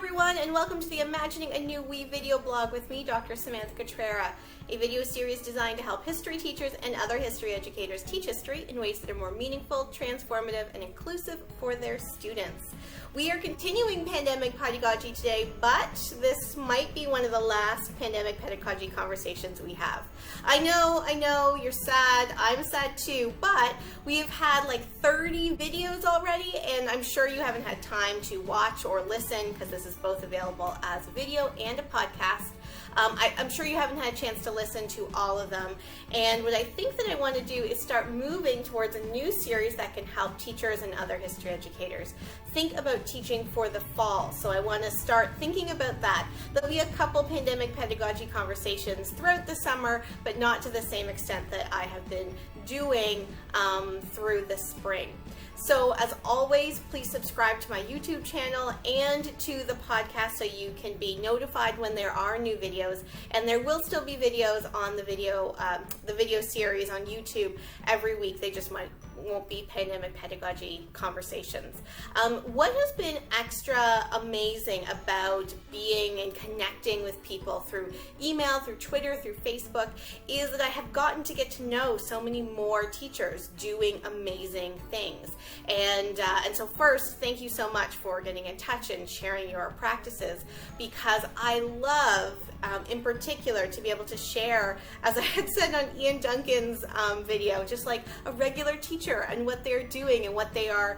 everyone, and welcome to the Imagining a New We video blog with me, Dr. Samantha Cotrera, a video series designed to help history teachers and other history educators teach history in ways that are more meaningful, transformative, and inclusive for their students. We are continuing pandemic pedagogy today, but this might be one of the last pandemic pedagogy conversations we have. I know, you're sad, I'm sad too, but we've had like 30 videos already, and I'm sure you haven't had time to watch or listen because this is both available as a video and a podcast. I'm sure you haven't had a chance to listen to all of them, and what I think that I want to do is start moving towards a new series that can help teachers and other history educators think about teaching for the fall. So I want to start thinking about that. There'll be a couple pandemic pedagogy conversations throughout the summer, but not to the same extent that I have been doing through the spring. So as always, please subscribe to my YouTube channel and to the podcast so you can be notified when there are new videos. And there will still be videos on the video series on YouTube every week. They just won't be pandemic pedagogy conversations. What has been extra amazing about being and connecting with people through email, through Twitter, through Facebook, is that I have gotten to get to know so many more teachers doing amazing things. And so first, thank you so much for getting in touch and sharing your practices, because I love, in particular, to be able to share, as I had said on Ian Duncan's video, just like a regular teacher and what they're doing and what they are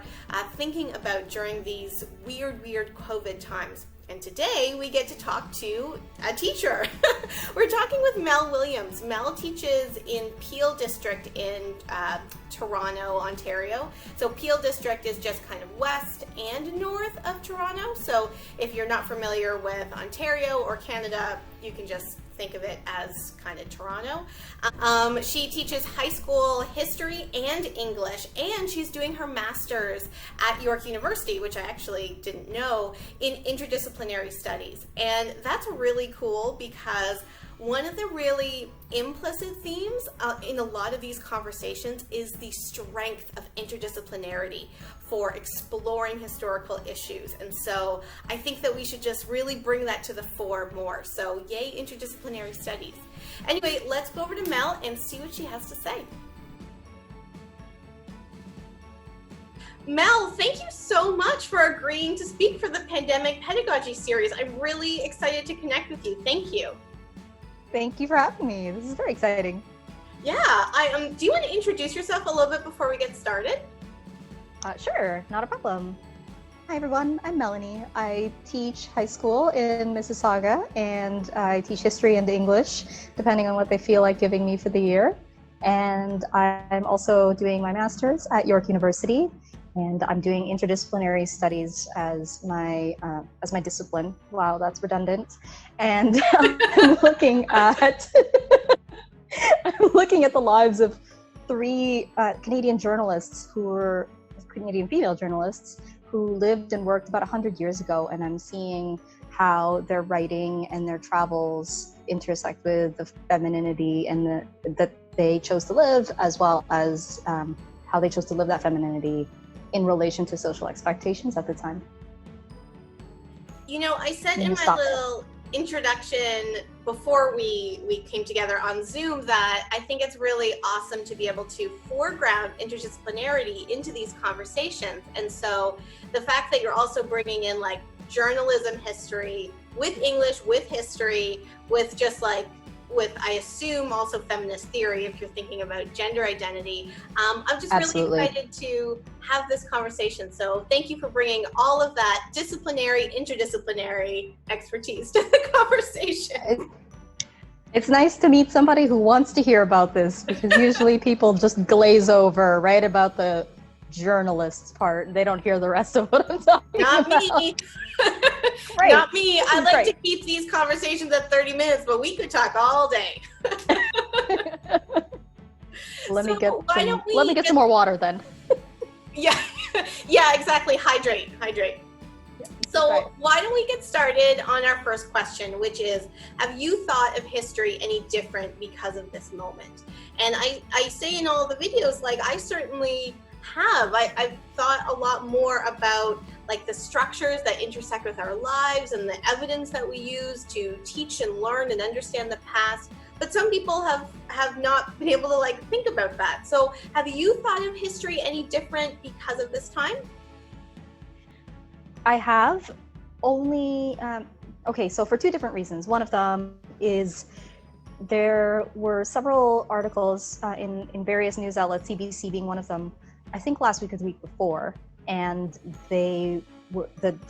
thinking about during these weird COVID times. And today we get to talk to a teacher. We're talking with Mel Williams. Mel teaches in Peel District in Toronto, Ontario. So Peel District is just kind of west and north of Toronto. So if you're not familiar with Ontario or Canada, you can just think of it as kind of Toronto. She teaches high school history and English, and she's doing her master's at York University, which I actually didn't know, in interdisciplinary studies. And that's really cool because one of the really implicit themes in a lot of these conversations is the strength of interdisciplinarity for exploring historical issues. And so I think that we should just really bring that to the fore more. So yay, interdisciplinary studies. Anyway, let's go over to Mel and see what she has to say. Mel, thank you so much for agreeing to speak for the Pandemic Pedagogy series. I'm really excited to connect with you. Thank you. Thank you for having me. This is very exciting. Yeah, do you want to introduce yourself a little bit before we get started? Sure, not a problem. Hi everyone, I'm Melanie. I teach high school in Mississauga, and I teach history and English, depending on what they feel like giving me for the year. And I'm also doing my master's at York University, and I'm doing interdisciplinary studies as my discipline. Wow, that's redundant. And I'm looking at the lives of three Canadian journalists Canadian female journalists who lived and worked about 100 years ago, and I'm seeing how their writing and their travels intersect with the femininity and that they chose to live, as well as how they chose to live that femininity in relation to social expectations at the time. You know, I said in my little introduction before we came together on Zoom that I think it's really awesome to be able to foreground interdisciplinarity into these conversations. And so the fact that you're also bringing in like journalism history with English, with history, with I assume also feminist theory if you're thinking about gender identity. I'm just Absolutely. Really excited to have this conversation. So thank you for bringing all of that disciplinary, interdisciplinary expertise to the conversation. It's nice to meet somebody who wants to hear about this, because usually people just glaze over right about the journalists part. They don't hear the rest of what I'm talking about. Not me. Great. Not me. I like to keep these conversations at 30 minutes, but we could talk all day. Let me get some more water then. Yeah, exactly. Hydrate. So why don't we get started on our first question, which is, have you thought of history any different because of this moment? And I say in all the videos, like I certainly have. I've thought a lot more about like the structures that intersect with our lives and the evidence that we use to teach and learn and understand the past. But some people have not been able to like think about that. So have you thought of history any different because of this time? I have only, okay, so for two different reasons. One of them is there were several articles in various news outlets, CBC being one of them, I think last week or the week before, and the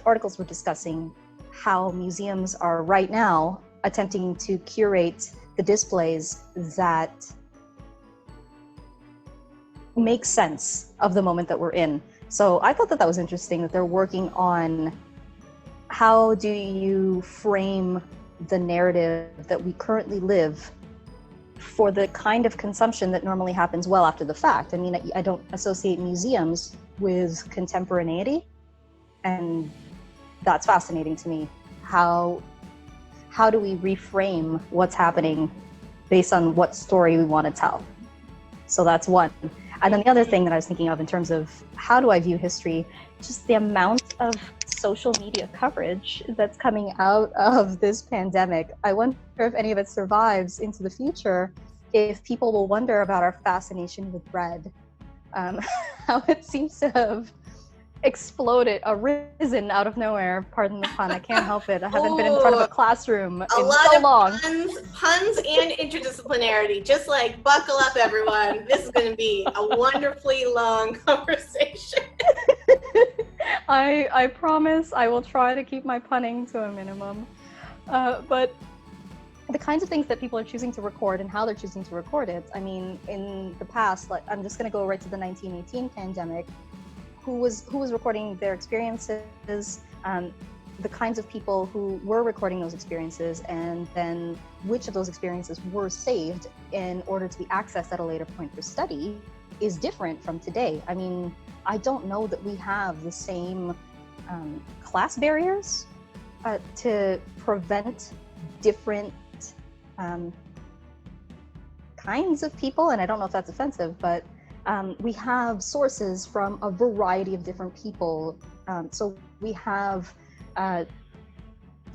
articles were discussing how museums are right now attempting to curate the displays that make sense of the moment that we're in. So I thought that was interesting that they're working on how do you frame the narrative that we currently live for the kind of consumption that normally happens well after the fact. I mean, I don't associate museums with contemporaneity, and that's fascinating to me. How do we reframe what's happening based on what story we want to tell? So that's one. And then the other thing that I was thinking of in terms of how do I view history, just the amount of social media coverage that's coming out of this pandemic. I wonder if any of it survives into the future, if people will wonder about our fascination with bread, how it seems to have exploded, arisen out of nowhere. Pardon the pun, I can't help it. I haven't been in front of a classroom in so long. Puns and interdisciplinarity. Just like buckle up, everyone. This is going to be a wonderfully long conversation. I promise I will try to keep my punning to a minimum. But the kinds of things that people are choosing to record and how they're choosing to record it. I mean, in the past, like I'm just going to go right to the 1918 pandemic. Who was recording their experiences, the kinds of people who were recording those experiences, and then which of those experiences were saved in order to be accessed at a later point for study is different from today. I mean, I don't know that we have the same class barriers to prevent different kinds of people, and I don't know if that's offensive, but we have sources from a variety of different people. So we have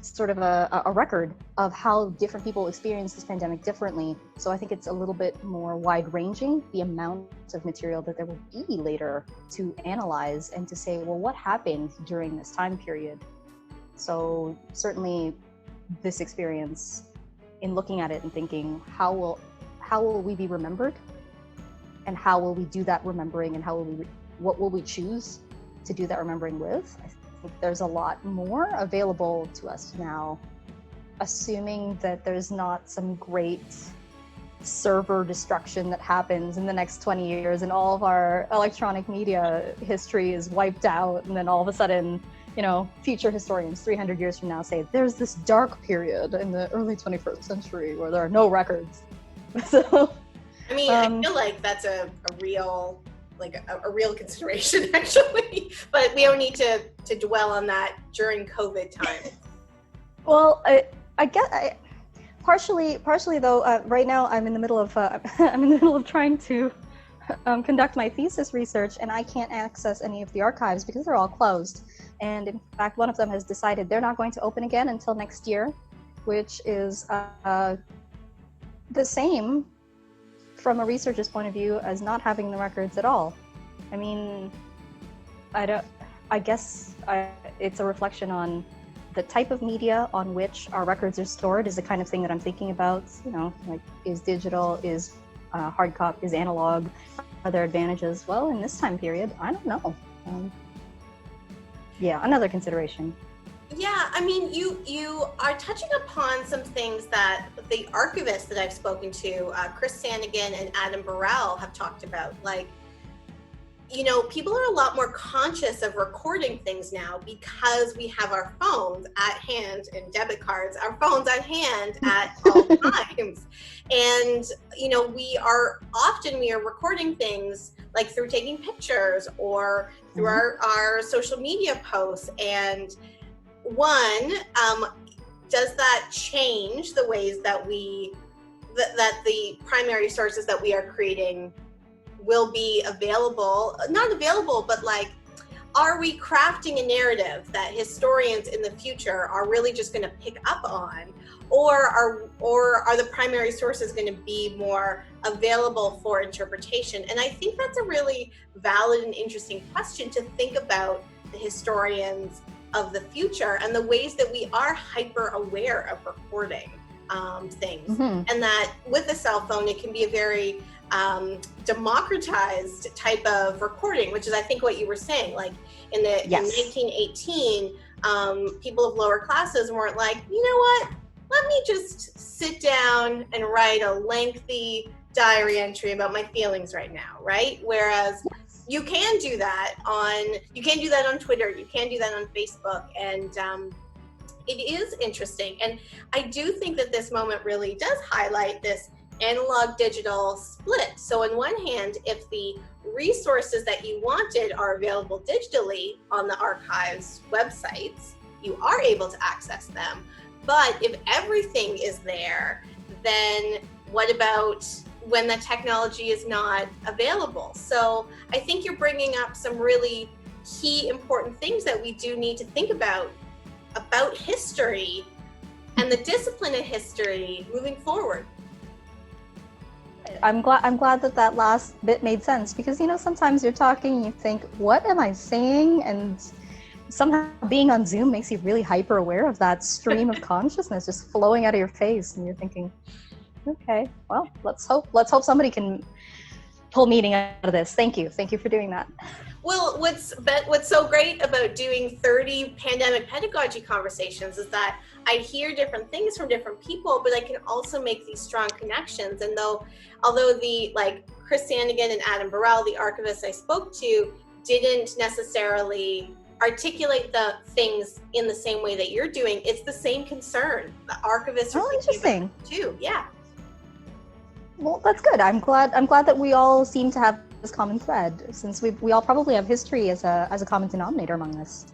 sort of a record of how different people experience this pandemic differently. So I think it's a little bit more wide-ranging, the amount of material that there will be later to analyze and to say, well, what happened during this time period? So certainly this experience, in looking at it and thinking, how will we be remembered? And how will we do that remembering, and what will we choose to do that remembering with? I think there's a lot more available to us now, assuming that there's not some great server destruction that happens in the next 20 years and all of our electronic media history is wiped out, and then all of a sudden, you know, future historians 300 years from now say there's this dark period in the early 21st century where there are no records. So I mean, I feel like that's a real consideration, actually, but we don't need to dwell on that during COVID time. Well, I guess partially though. Right now, I'm in the middle of trying to conduct my thesis research, and I can't access any of the archives because they're all closed. And in fact, one of them has decided they're not going to open again until next year, which is the same from a researcher's point of view as not having the records at all. I mean, I guess it's a reflection on the type of media on which our records are stored is the kind of thing that I'm thinking about, you know, like is digital, is hard copy, is analog, are there advantages? Well, in this time period, I don't know. Yeah, another consideration. Yeah, I mean, you are touching upon some things that the archivists that I've spoken to, Chris Sanigan and Adam Burrell, have talked about. Like, you know, people are a lot more conscious of recording things now because we have our phones at hand and debit cards, our phones at hand at all times. And, you know, we are recording things like through taking pictures or through our social media posts. And one, does that change the ways that that the primary sources that we are creating will be available, not available, but like, are we crafting a narrative that historians in the future are really just going to pick up on, or are the primary sources going to be more available for interpretation? And I think that's a really valid and interesting question to think about the historians of the future and the ways that we are hyper aware of recording things, and that with a cell phone it can be a very democratized type of recording, which is I think what you were saying, like in 1918 people of lower classes weren't like, you know what, let me just sit down and write a lengthy diary entry about my feelings right now, right? Whereas you can do that on Twitter, you can do that on Facebook, and it is interesting. And I do think that this moment really does highlight this analog digital split. So on one hand, if the resources that you wanted are available digitally on the archive's websites, you are able to access them. But if everything is there, then what about when the technology is not available? So I think you're bringing up some really key important things that we do need to think about history and the discipline of history moving forward. I'm glad that last bit made sense, because sometimes you're talking and you think, what am I saying? And somehow being on Zoom makes you really hyper aware of that stream of consciousness just flowing out of your face, and you're thinking, okay, well, let's hope somebody can pull meaning out of this. Thank you for doing that. Well, what's so great about doing 30 pandemic pedagogy conversations is that I hear different things from different people, but I can also make these strong connections. And although Chris Sanigan and Adam Burrell, the archivists I spoke to, didn't necessarily articulate the things in the same way that you're doing, it's the same concern. The archivists are thinking about it too. Yeah. Well, that's good. I'm glad that we all seem to have this common thread, since we all probably have history as a common denominator among us.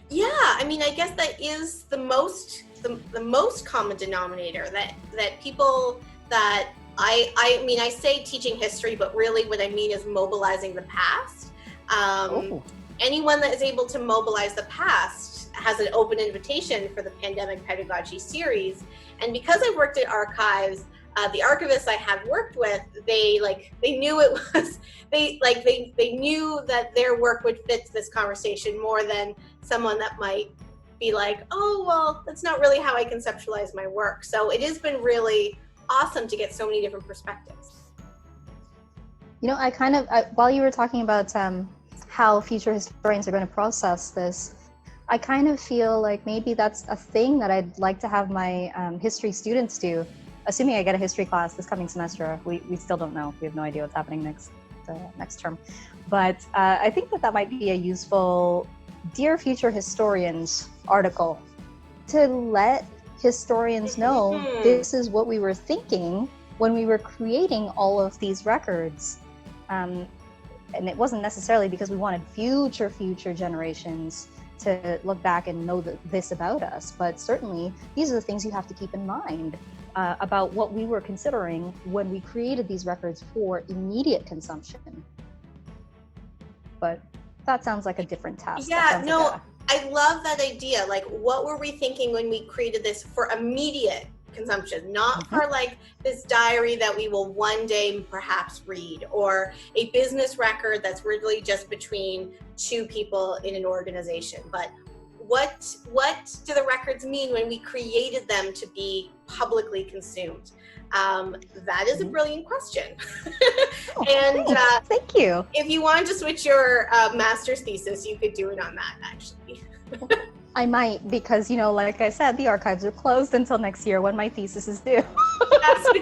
Yeah, I mean, I guess that is the most common denominator that people that I mean, I say teaching history, but really what I mean is mobilizing the past. Anyone that is able to mobilize the past has an open invitation for the Pandemic Pedagogy series. And because I've worked at archives, the archivists I have worked with, they knew it was, they knew that their work would fit this conversation more than someone that might be like, oh, well, that's not really how I conceptualize my work. So it has been really awesome to get so many different perspectives. While you were talking about how future historians are going to process this, I kind of feel like maybe that's a thing that I'd like to have my history students do. Assuming I get a history class this coming semester, we still don't know. We have no idea what's happening next term. But I think that might be a useful Dear Future Historians article to let historians know this is what we were thinking when we were creating all of these records. And it wasn't necessarily because we wanted future generations to look back and know this about us, but certainly these are the things you have to keep in mind about what we were considering when we created these records for immediate consumption. But that sounds like a different task. Yeah, no, I love that idea. Like, what were we thinking when we created this for immediate consumption, not for this diary that we will one day perhaps read, or a business record that's really just between two people in an organization, but what do the records mean when we created them to be publicly consumed? That is a brilliant question. And thank you. If you wanted to switch your master's thesis, you could do it on that, actually. I might, because like I said, the archives are closed until next year when my thesis is due. So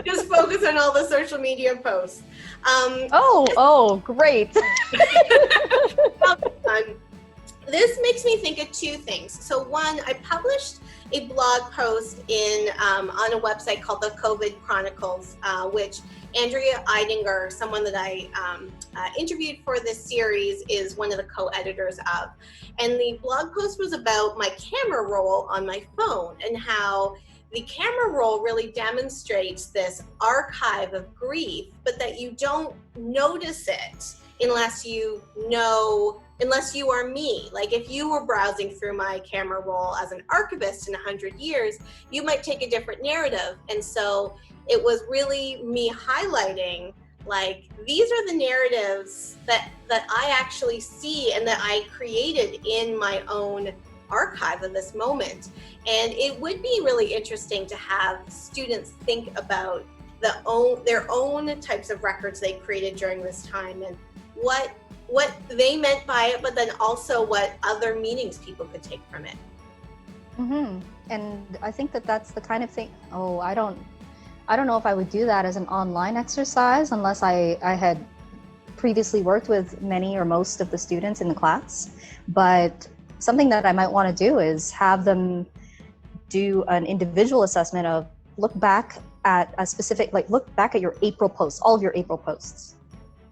just focus on all the social media posts. Great. This makes me think of two things. So one, I published a blog post on a website called the COVID Chronicles, which Andrea Eidinger, someone that I interviewed for this series, is one of the co-editors of. And the blog post was about my camera roll on my phone and how the camera roll really demonstrates this archive of grief, but that you don't notice it unless you are me. Like if you were browsing through my camera roll as an archivist in 100 years, you might take a different narrative. And so it was really me highlighting, like, these are the narratives that I actually see and that I created in my own archive of this moment. And it would be really interesting to have students think about their own types of records they created during this time, and what they meant by it, but then also what other meanings people could take from it. Mm-hmm. And I think that's the kind of thing. Oh, I don't know if I would do that as an online exercise unless I had previously worked with many or most of the students in the class. But something that I might want to do is have them do an individual assessment of look back at a specific, like look back at your April posts, all of your April posts,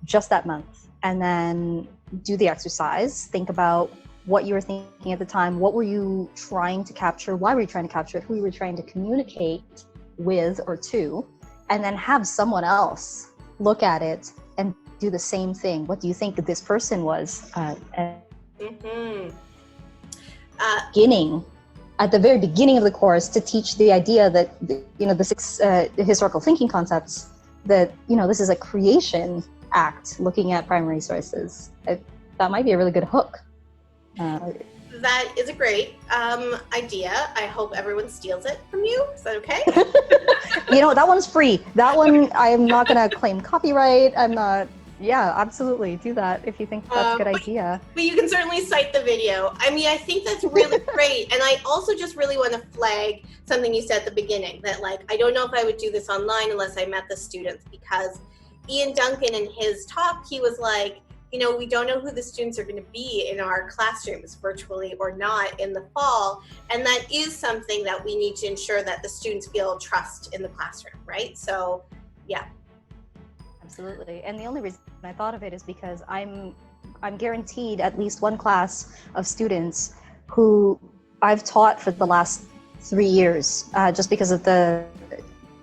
just that month, and then do the exercise. Think about what you were thinking at the time. What were you trying to capture? Why were you trying to capture it? Who you were trying to communicate with or to, and then have someone else look at it and do the same thing. What do you think this person was at the very beginning of the course, to teach the idea that the six historical thinking concepts, that this is a creation act looking at primary sources. That might be a really good hook. That is a great idea. I hope everyone steals it from you. Is that okay? That one's free. That one, I am not going to claim copyright. I'm not. Yeah, absolutely. Do that if you think that's a good idea. But you can certainly cite the video. I mean, I think that's really great. And I also just really want to flag something you said at the beginning, that like, I don't know if I would do this online unless I met the students, because Ian Duncan in his talk, he was like, we don't know who the students are going to be in our classrooms, virtually or not, in the fall. And that is something that we need to ensure, that the students feel trust in the classroom, right? So, yeah. Absolutely. And the only reason I thought of it is because I'm guaranteed at least one class of students who I've taught for the last 3 years, just because of the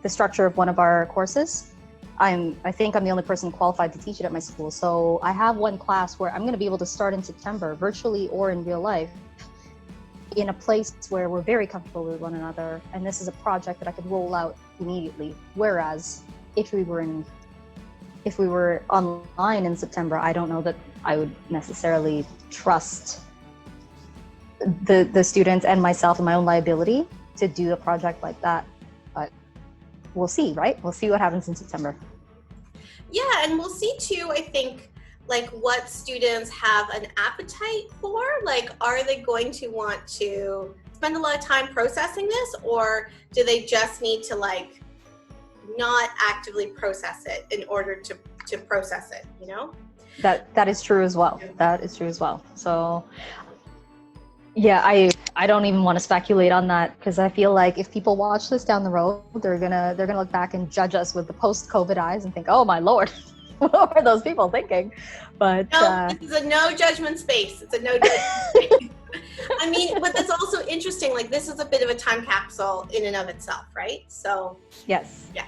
structure of one of our courses. I think I'm the only person qualified to teach it at my school. So I have one class where I'm going to be able to start in September, virtually or in real life, in a place where we're very comfortable with one another. And this is a project that I could roll out immediately. Whereas if we were online in September, I don't know that I would necessarily trust the students and myself and my own liability to do a project like that. But we'll see, right? We'll see what happens in September. Yeah, and we'll see too, I think, like what students have an appetite for. Like, are they going to want to spend a lot of time processing this, or do they just need to like not actively process it in order to process it, That is true as well. That is true as well. So yeah, I don't even want to speculate on that, because I feel like if people watch this down the road, they're gonna look back and judge us with the post-COVID eyes and think, oh my Lord, what were those people thinking? But no, this is a no judgment space. It's a no judgment space. I mean, but that's also interesting. Like, this is a bit of a time capsule in and of itself, right? So yes. Yeah.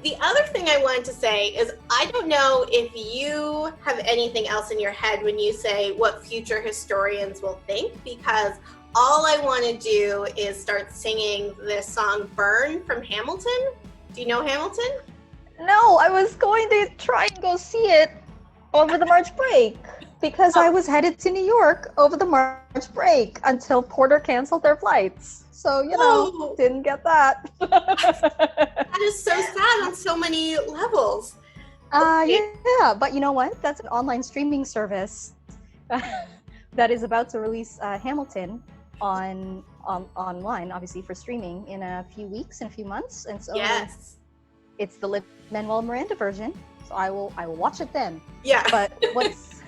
The other thing I wanted to say is, I don't know if you have anything else in your head when you say what future historians will think, because all I want to do is start singing this song Burn from Hamilton. Do you know Hamilton? No, I was going to try and go see it over the March break, because I was headed to New York over the March break until Porter canceled their flights. So, didn't get that. That is so sad on so many levels. Yeah, but you know what? That's an online streaming service that is about to release Hamilton online, obviously for streaming in a few weeks, in a few months, and so yes, it's the Lin-Manuel Miranda version. So I will watch it then. Yeah. But what's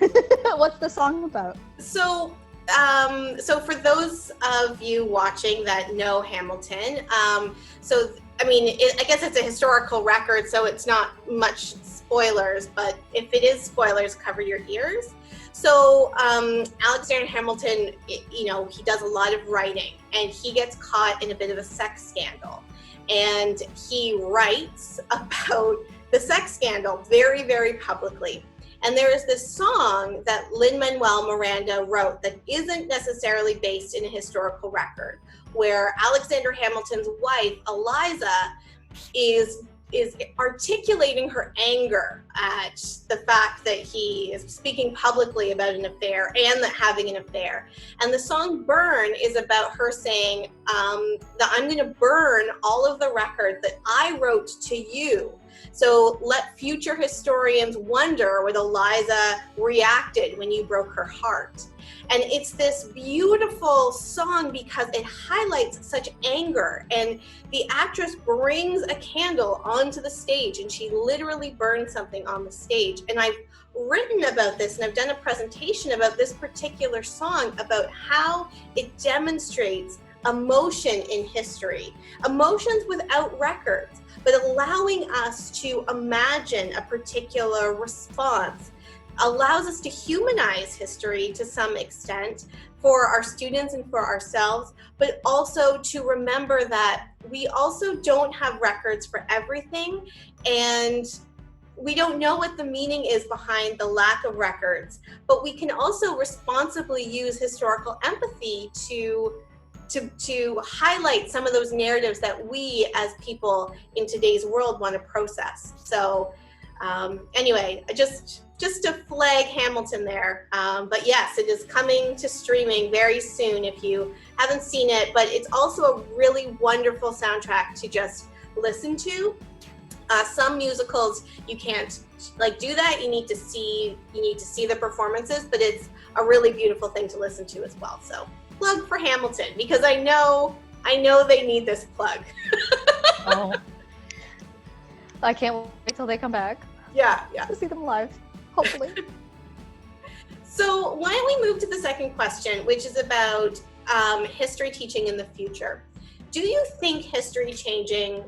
the song about? So for those of you watching that know Hamilton, I guess it's a historical record, so it's not much spoilers, but if it is spoilers, cover your ears. So Alexander Hamilton, he does a lot of writing, and he gets caught in a bit of a sex scandal. And he writes about the sex scandal very, very publicly. And there is this song that Lin-Manuel Miranda wrote that isn't necessarily based in a historical record, where Alexander Hamilton's wife, Eliza, is articulating her anger at the fact that he is speaking publicly about an affair and that having an affair. And the song Burn is about her saying that I'm going to burn all of the records that I wrote to you. So let future historians wonder what Eliza reacted when you broke her heart. And it's this beautiful song because it highlights such anger, and the actress brings a candle onto the stage and she literally burns something on the stage. And I've written about this and I've done a presentation about this particular song, about how it demonstrates emotion in history, emotions without records, but allowing us to imagine a particular response allows us to humanize history to some extent for our students and for ourselves, but also to remember that we also don't have records for everything, and we don't know what the meaning is behind the lack of records, but we can also responsibly use historical empathy to highlight some of those narratives that we as people in today's world want to process. So anyway, just to flag Hamilton there. But yes, it is coming to streaming very soon if you haven't seen it, but it's also a really wonderful soundtrack to just listen to. Some musicals you can't do that. You need to see the performances, but it's a really beautiful thing to listen to as well. So plug for Hamilton, because I know they need this plug. Oh, I can't wait till they come back. Yeah. To see them live, hopefully. So why don't we move to the second question, which is about history teaching in the future. Do you think history teaching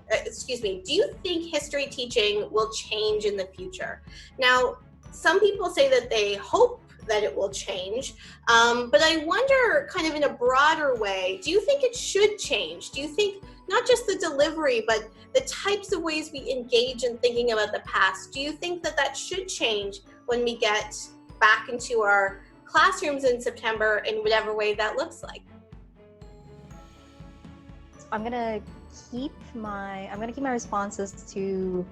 will change in the future? Now, some people say that they hope that it will change, but I wonder, kind of in a broader way, do you think it should change? Do you think not just the delivery, but the types of ways we engage in thinking about the past, do you think that should change when we get back into our classrooms in September in whatever way that looks like? I'm gonna keep my responses to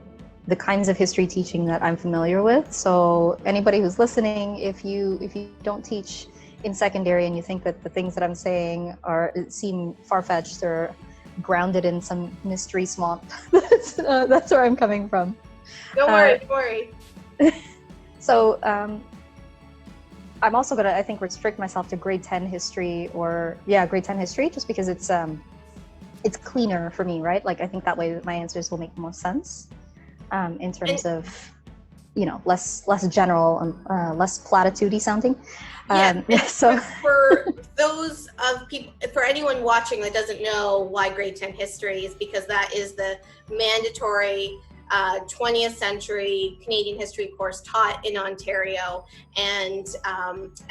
the kinds of history teaching that I'm familiar with. So anybody who's listening, if you don't teach in secondary and you think that the things that I'm saying seem far-fetched or grounded in some mystery swamp, that's where I'm coming from. Don't worry. So I'm also gonna, I think, restrict myself to grade 10 history, grade 10 history, just because it's cleaner for me, right? Like, I think that way my answers will make more sense in terms of, less general and less platitude-y sounding. So for those of people, for anyone watching that doesn't know why grade 10 history is, because that is the mandatory 20th century Canadian history course taught in Ontario, and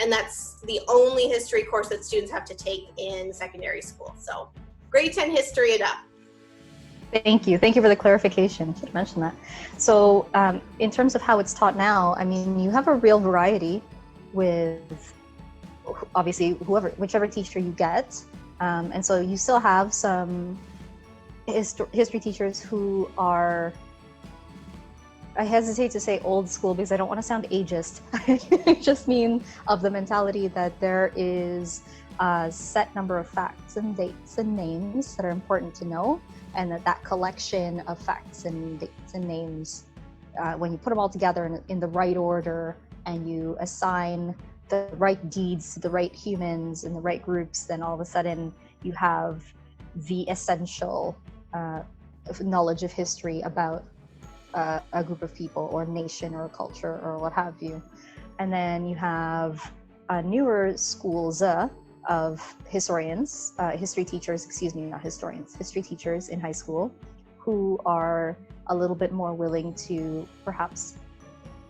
that's the only history course that students have to take in secondary school. So grade 10 history it up. Thank you for the clarification. I should have mentioned that. So in terms of how it's taught now, I mean, you have a real variety with, obviously, whichever teacher you get, and so you still have some history teachers who are, I hesitate to say old school because I don't want to sound ageist. I just mean of the mentality that there is a set number of facts and dates and names that are important to know, and that collection of facts and dates and names, when you put them all together in the right order and you assign the right deeds to the right humans in the right groups, then all of a sudden you have the essential knowledge of history about a group of people or nation or culture or what have you. And then you have newer schools of historians, history teachers in high school, who are a little bit more willing to perhaps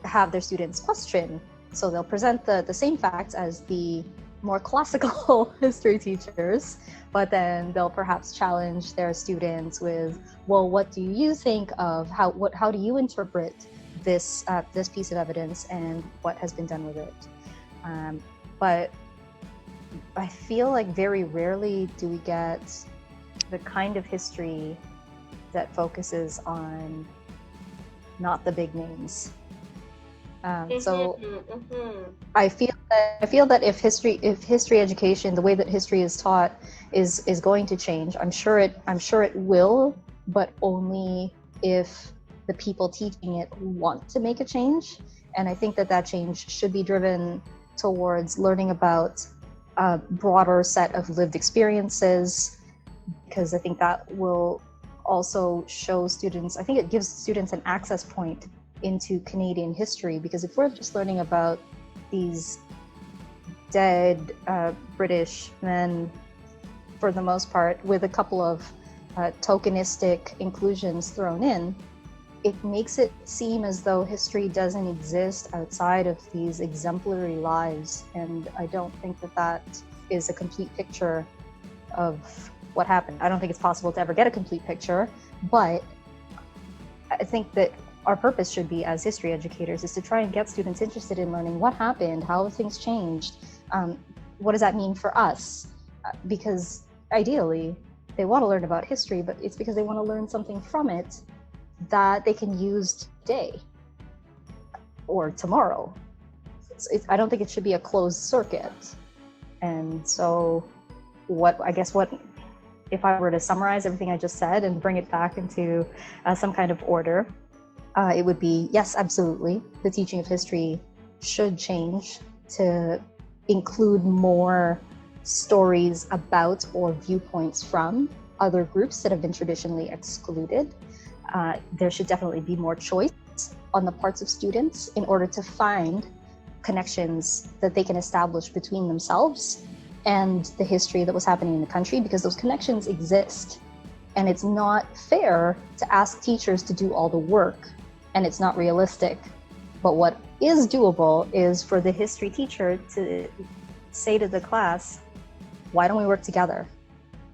have their students question. So they'll present the same facts as the more classical history teachers, but then they'll perhaps challenge their students with, well, what do you think of how do you interpret this piece of evidence and what has been done with it. But I feel like very rarely do we get the kind of history that focuses on not the big names. So I feel that if history education, the way that history is taught, is going to change. I'm sure it will, but only if the people teaching it want to make a change. And I think that change should be driven towards learning about a broader set of lived experiences, because I think that will also show students, I think it gives students an access point into Canadian history, because if we're just learning about these dead British men, for the most part, with a couple of tokenistic inclusions thrown in, it makes it seem as though history doesn't exist outside of these exemplary lives. And I don't think that is a complete picture of what happened. I don't think it's possible to ever get a complete picture, but I think that our purpose should be, as history educators, is to try and get students interested in learning what happened, how have things changed, what does that mean for us? Because ideally, they want to learn about history, but it's because they want to learn something from it that they can use today or tomorrow. I don't think it should be a closed circuit. And so what if I were to summarize everything I just said and bring it back into some kind of order, it would be, yes, absolutely. The teaching of history should change to include more stories about or viewpoints from other groups that have been traditionally excluded. There should definitely be more choice on the parts of students in order to find connections that they can establish between themselves and the history that was happening in the country, because those connections exist. And it's not fair to ask teachers to do all the work, and it's not realistic. But what is doable is for the history teacher to say to the class, why don't we work together?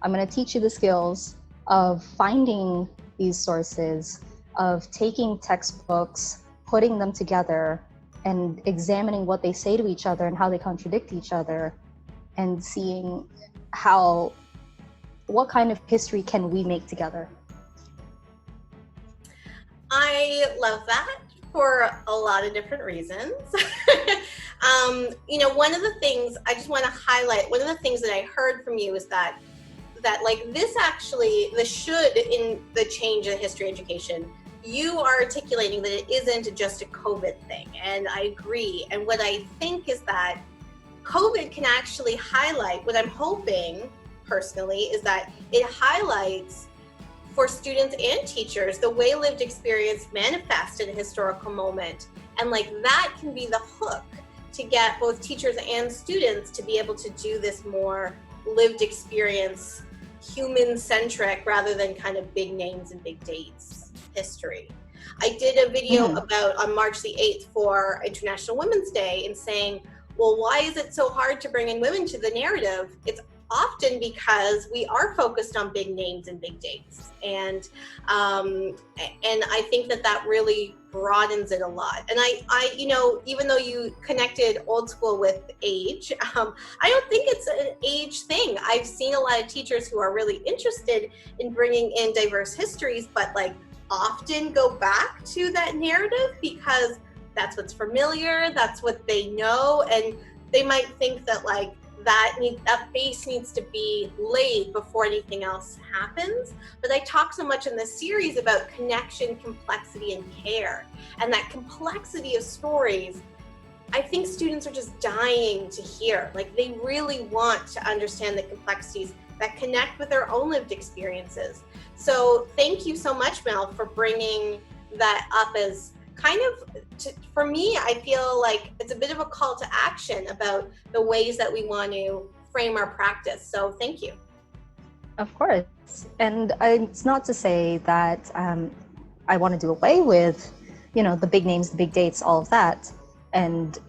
I'm going to teach you the skills of finding these sources, of taking textbooks, putting them together, and examining what they say to each other and how they contradict each other, and seeing what kind of history can we make together. I love that for a lot of different reasons. One of the things I just want to highlight, one of the things that I heard from you is that like this actually, the should in the change in history education, you are articulating that it isn't just a COVID thing. And I agree. And what I think is that COVID can actually highlight, what I'm hoping personally is that it highlights for students and teachers the way lived experience manifests in a historical moment. And like that can be the hook to get both teachers and students to be able to do this more lived experience, human-centric, rather than kind of big names and big dates history. I did a video about on March the 8th for International Women's Day and saying, well, why is it so hard to bring in women to the narrative? It's often because we are focused on big names and big dates. And I think that really broadens it a lot. And I even though you connected old school with age, I don't think it's an age thing. I've seen a lot of teachers who are really interested in bringing in diverse histories, but like often go back to that narrative because that's what's familiar, that's what they know, and they might think that like that base needs to be laid before anything else happens. But I talk so much in this series about connection, complexity, and care. And that complexity of stories, I think students are just dying to hear. Like they really want to understand the complexities that connect with their own lived experiences. So thank you so much, Mel, for bringing that up as kind of, for me, I feel like it's a bit of a call to action about the ways that we want to frame our practice. So thank you. Of course. And it's not to say that I want to do away with, the big names, the big dates, all of that. And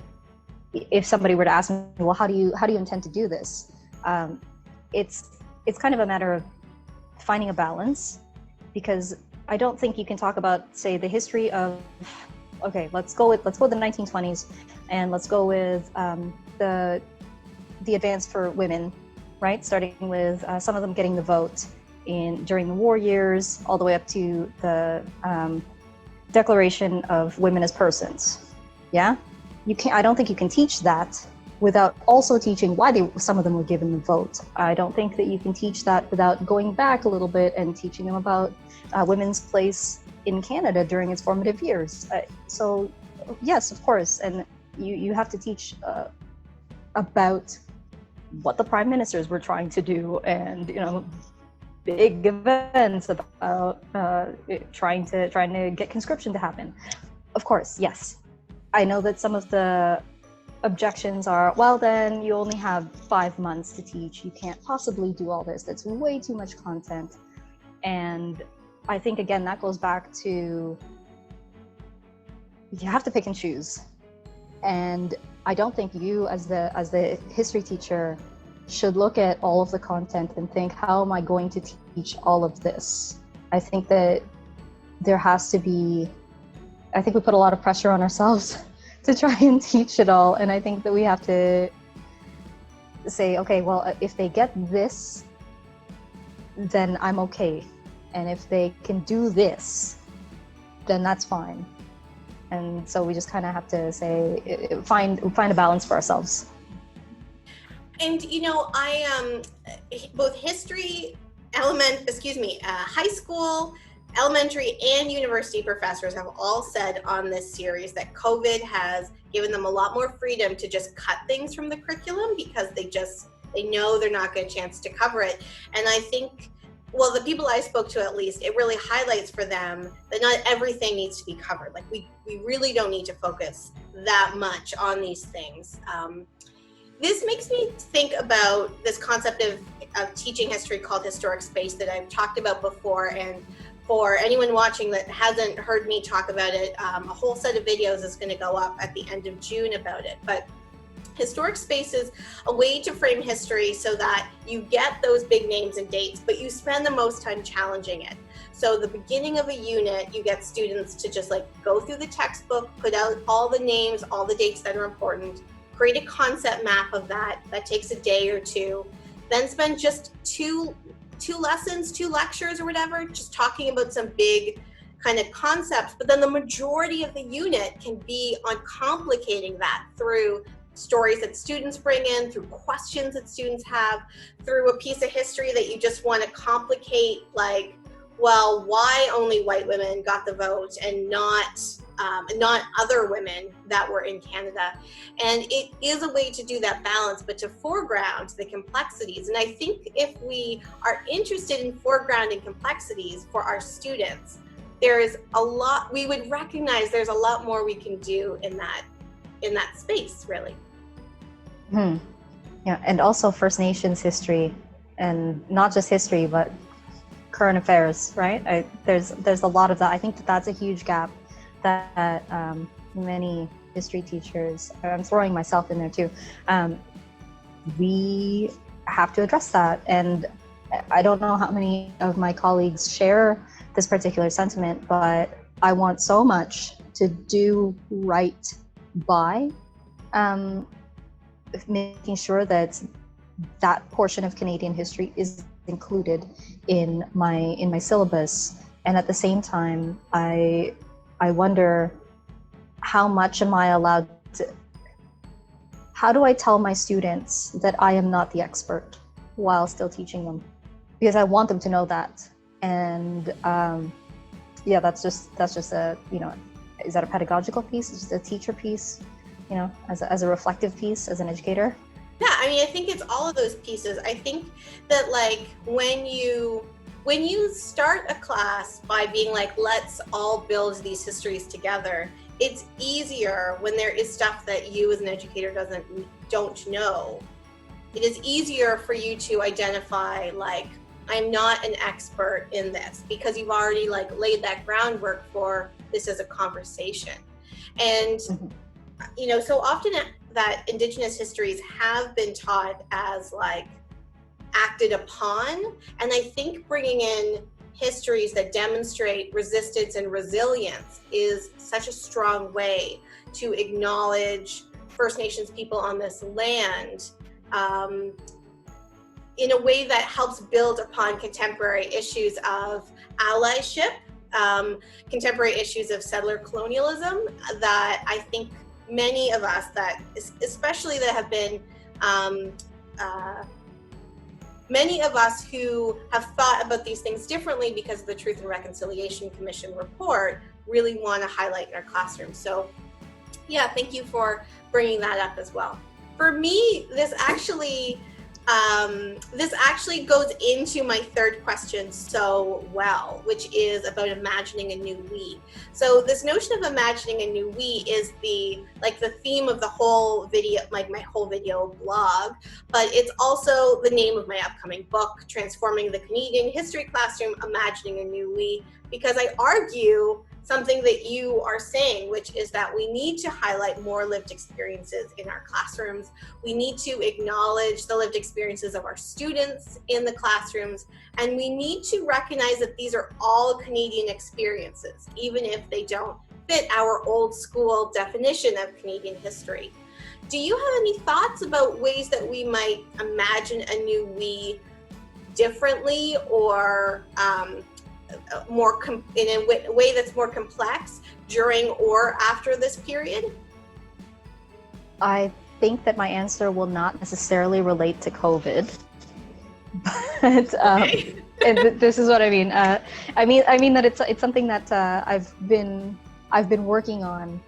if somebody were to ask me, well, how do you intend to do this? It's kind of a matter of finding a balance, because I don't think you can talk about, say, the history of okay, let's go with the 1920s, and let's go with the advance for women, right? Starting with some of them getting the vote during the war years, all the way up to the Declaration of Women as Persons. Yeah, I don't think you can teach that without also teaching why some of them were given the vote. I don't think that you can teach that without going back a little bit and teaching them about women's place in Canada during its formative years. So yes, of course, and you have to teach about what the prime ministers were trying to do, and big events about trying to get conscription to happen. Of course, yes. I know that some of the objections are, well, then you only have 5 months to teach. You can't possibly do all this. That's way too much content. And I think, again, that goes back to, you have to pick and choose. And I don't think you, as the history teacher, should look at all of the content and think, how am I going to teach all of this? I think that there has to be, I think we put a lot of pressure on ourselves to try and teach it all. And I think that we have to say, okay, well, if they get this, then I'm okay. And if they can do this, then that's fine. And so we just kind of have to say, find a balance for ourselves. And I both history, high school, elementary, and university professors have all said on this series that COVID has given them a lot more freedom to just cut things from the curriculum because they know they're not going to get a chance to cover it. And I think, well, the people I spoke to, at least, it really highlights for them that not everything needs to be covered. Like we really don't need to focus that much on these things. This makes me think about this concept of teaching history called historic space that I've talked about before. And for anyone watching that hasn't heard me talk about it, a whole set of videos is going to go up at the end of June about it. But historic space is a way to frame history so that you get those big names and dates, but you spend the most time challenging it. So the beginning of a unit, you get students to just go through the textbook, put out all the names, all the dates that are important, create a concept map of that. That takes a day or two. Then spend just two lessons, 2 lectures or whatever, just talking about some big kind of concepts. But then the majority of the unit can be on complicating that through stories that students bring in, through questions that students have, through a piece of history that you just want to complicate, like, well, why only white women got the vote and not other women that were in Canada. And it is a way to do that balance, but to foreground the complexities. And I think if we are interested in foregrounding complexities for our students, there is a lot, we would recognize there's a lot more we can do in that space, really. Yeah, and also First Nations history, and not just history, but current affairs, right? There's a lot of that. I think that's a huge gap that many history teachers, I'm throwing myself in there too, we have to address that. And I don't know how many of my colleagues share this particular sentiment, but I want so much to do right by making sure that portion of Canadian history is included in my syllabus. And at the same time, I wonder, how much am I allowed to, how do I tell my students that I am not the expert while still teaching them? Because I want them to know that. And yeah, that's just a, is that a pedagogical piece? Is it a teacher piece, as a reflective piece, as an educator? Yeah, I think it's all of those pieces. I think that when you start a class by being let's all build these histories together, it's easier when there is stuff that you as an educator don't know. It is easier for you to identify, I'm not an expert in this, because you've already laid that groundwork for this as a conversation. And so often that Indigenous histories have been taught as acted upon, and I think bringing in histories that demonstrate resistance and resilience is such a strong way to acknowledge First Nations people on this land in a way that helps build upon contemporary issues of allyship, contemporary issues of settler colonialism that I think many of us, that especially that have been many of us who have thought about these things differently because of the Truth and Reconciliation Commission report, really want to highlight in our classrooms. So yeah, thank you for bringing that up as well. For me, this actually goes into my third question so well, which is about imagining a new we. So this notion of imagining a new we is the theme of the whole video, like my whole video blog, but it's also the name of my upcoming book, Transforming the Canadian History Classroom, Imagining a New We, because I argue something that you are saying, which is that we need to highlight more lived experiences in our classrooms. We need to acknowledge the lived experiences of our students in the classrooms, and we need to recognize that these are all Canadian experiences, even if they don't fit our old school definition of Canadian history. Do you have any thoughts about ways that we might imagine a new we differently, or in a way that's more complex during or after this period? I think that my answer will not necessarily relate to COVID, but Okay. and this is what I mean. I mean that it's something that I've been working on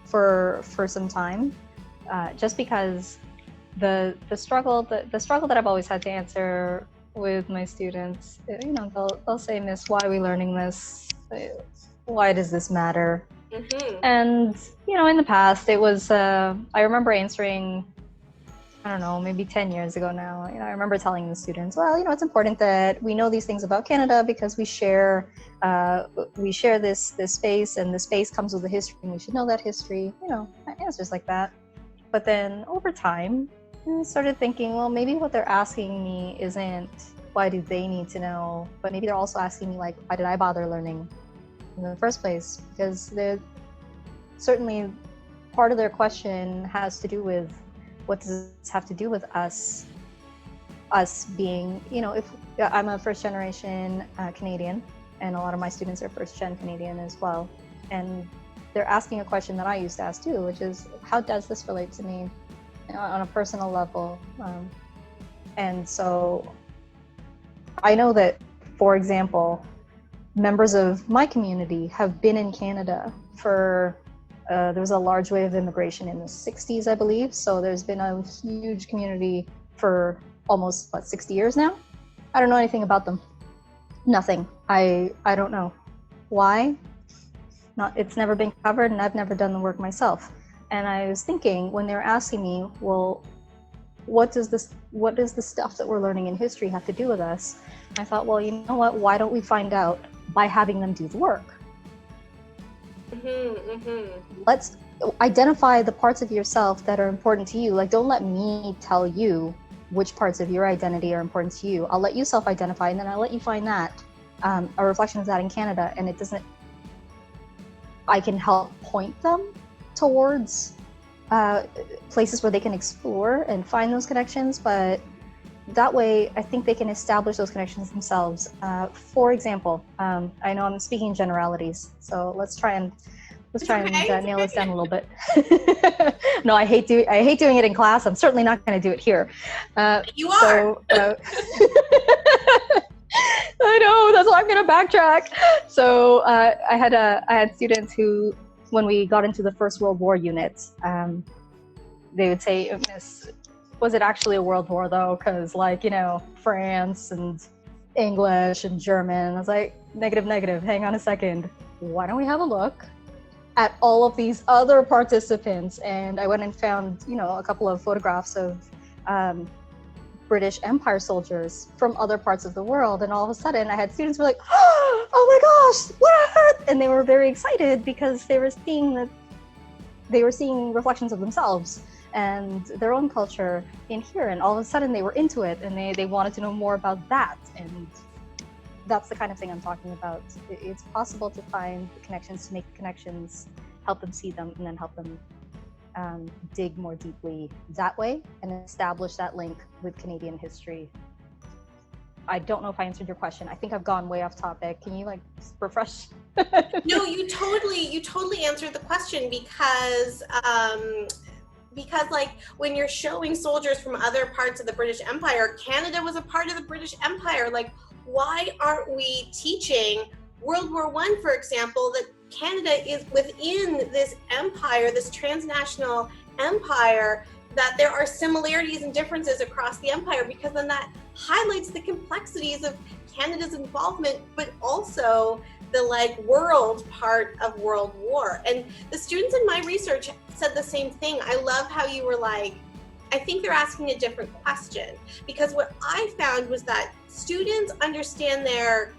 for some time, just because the struggle that I've always had to answer with my students, they'll say, "Miss, why are we learning this? Why does this matter?" Mm-hmm. And in the past, it was I remember answering, I don't know, maybe 10 years ago now. I remember telling the students, well, it's important that we know these things about Canada because we share this space, and the space comes with a history, and we should know that history. Answers like that. But then over time, I started thinking, well, maybe what they're asking me isn't why do they need to know, but maybe they're also asking me, like, why did I bother learning in the first place? Because certainly part of their question has to do with, what does this have to do with us being, if I'm a first generation Canadian, and a lot of my students are first gen Canadian as well, and they're asking a question that I used to ask too, which is, how does this relate to me on a personal level? And so I know that, for example, members of my community have been in Canada for, there was a large wave of immigration in the 60s, I believe. So there's been a huge community for almost, 60 years now. I don't know anything about them. Nothing. I don't know. Why? It's never been covered, and I've never done the work myself. And I was thinking, when they were asking me, well, what does the stuff that we're learning in history have to do with us? I thought, well, you know what? Why don't we find out by having them do the work? Mm-hmm, mm-hmm. Let's identify the parts of yourself that are important to you. Like, don't let me tell you which parts of your identity are important to you. I'll let you self-identify, and then I'll let you find that, a reflection of that in Canada. And I can help point them towards places where they can explore and find those connections, but that way I think they can establish those connections themselves. For example, I know I'm speaking in generalities, so let's try and nail this down a little bit. No, I hate doing it in class. I'm certainly not going to do it here. You are. I know, that's why I'm going to backtrack. So I had students who, when we got into the First World War unit, they would say, "Miss, was it actually a world war though? Because France and English and German." I was like, negative, hang on a second. Why don't we have a look at all of these other participants? And I went and found, a couple of photographs of British Empire soldiers from other parts of the world. And all of a sudden I had students who were like, "Oh my gosh, what?" And they were very excited because they were seeing reflections of themselves and their own culture in here. And all of a sudden they were into it, and they wanted to know more about that. And that's the kind of thing I'm talking about. It's possible to find the connections, to make connections, help them see them, and then help them dig more deeply that way and establish that link with Canadian history. I don't know if I answered your question. I think I've gone way off topic. Can you like refresh? No, you totally answered the question, because like when you're showing soldiers from other parts of the British Empire, Canada was a part of the British Empire. Like, why aren't we teaching World War I, for example, that Canada is within this empire, this transnational empire, that there are similarities and differences across the empire, because then that highlights the complexities of Canada's involvement, but also the like world part of World War. And the students in my research said the same thing. I love how you were like, I think they're asking a different question, because what I found was that students understand their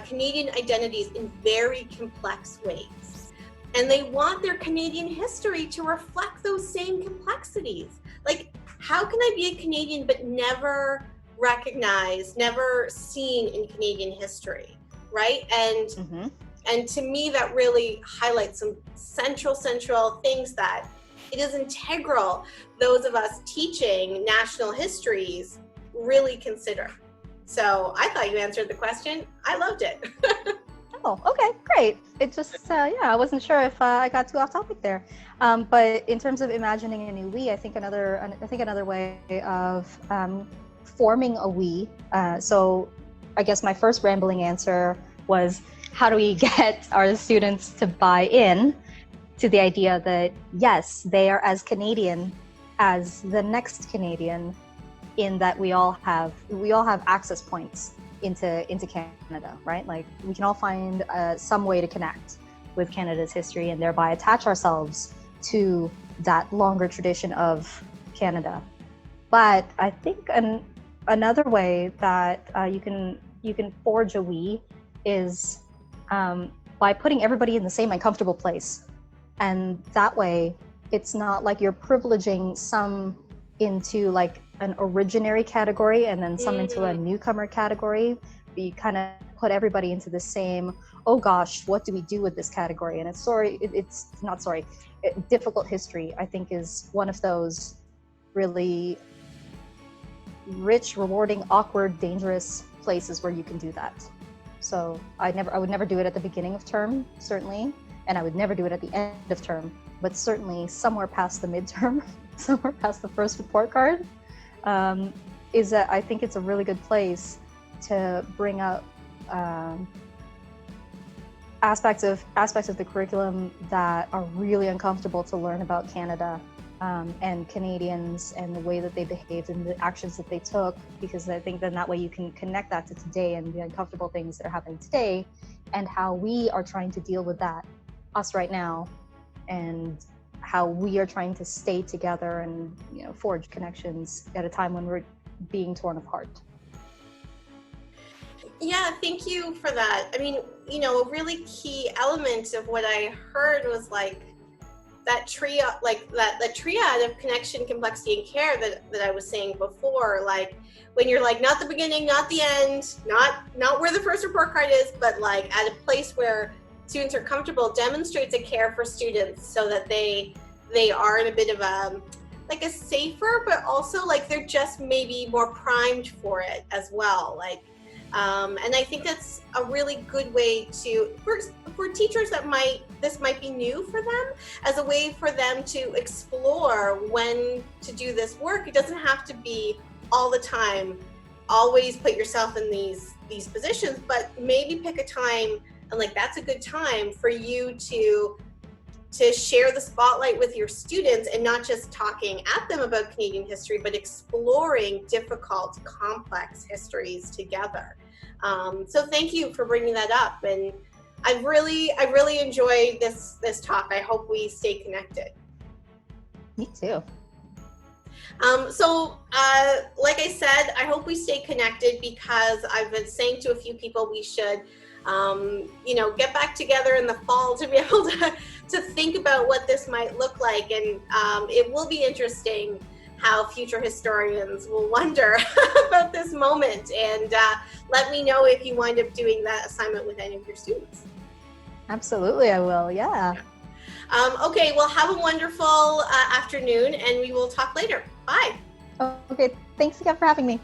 Canadian identities in very complex ways. And they want their Canadian history to reflect those same complexities. Like, how can I be a Canadian but never recognized, never seen in Canadian history, right? And to me, that really highlights some central things that it is integral those of us teaching national histories really consider. So I thought you answered the question. I loved it. Oh, okay, great. It just, I wasn't sure if I got too off topic there. But in terms of imagining a new we, I think another way of forming a we. So I guess my first rambling answer was, how do we get our students to buy in to the idea that, yes, they are as Canadian as the next Canadian, in that we all have access points into Canada, right? Like, we can all find some way to connect with Canada's history and thereby attach ourselves to that longer tradition of Canada. But I think another way that you can forge a we is by putting everybody in the same uncomfortable place. And that way, it's not like you're privileging some into like an originary category and then some into a newcomer category. You kind of put everybody into the same, oh gosh, what do we do with this category? And difficult history, I think, is one of those really rich, rewarding, awkward, dangerous places where you can do that. So I would never do it at the beginning of term, certainly, and I would never do it at the end of term, but certainly somewhere past the midterm, somewhere past the first report card, is that I think it's a really good place to bring up aspects of the curriculum that are really uncomfortable to learn about Canada and Canadians and the way that they behaved and the actions that they took, because I think then that way you can connect that to today and the uncomfortable things that are happening today and how we are trying to deal with that, us right now, and how we are trying to stay together and, forge connections at a time when we're being torn apart. Yeah, thank you for that. I mean, a really key element of what I heard was like that triad, the triad of connection, complexity, and care that I was saying before. Like, when you're like, not the beginning, not the end, not where the first report card is, but like at a place where students are comfortable, demonstrates a care for students so that they are in a bit of a safer, but also like they're just maybe more primed for it as well. And I think that's a really good way to, for teachers this might be new for them, as a way for them to explore when to do this work. It doesn't have to be all the time, always put yourself in these positions, but maybe pick a time, and like that's a good time for you to share the spotlight with your students, and not just talking at them about Canadian history, but exploring difficult, complex histories together. So thank you for bringing that up, and I really enjoyed this talk. I hope we stay connected. Me too. So like I said, I hope we stay connected, because I've been saying to a few people we should get back together in the fall to be able to think about what this might look like. And it will be interesting how future historians will wonder about this moment. And let me know if you wind up doing that assignment with any of your students. Absolutely, I will. Yeah. Okay, well, have a wonderful afternoon, and we will talk later. Bye. Okay, thanks again for having me.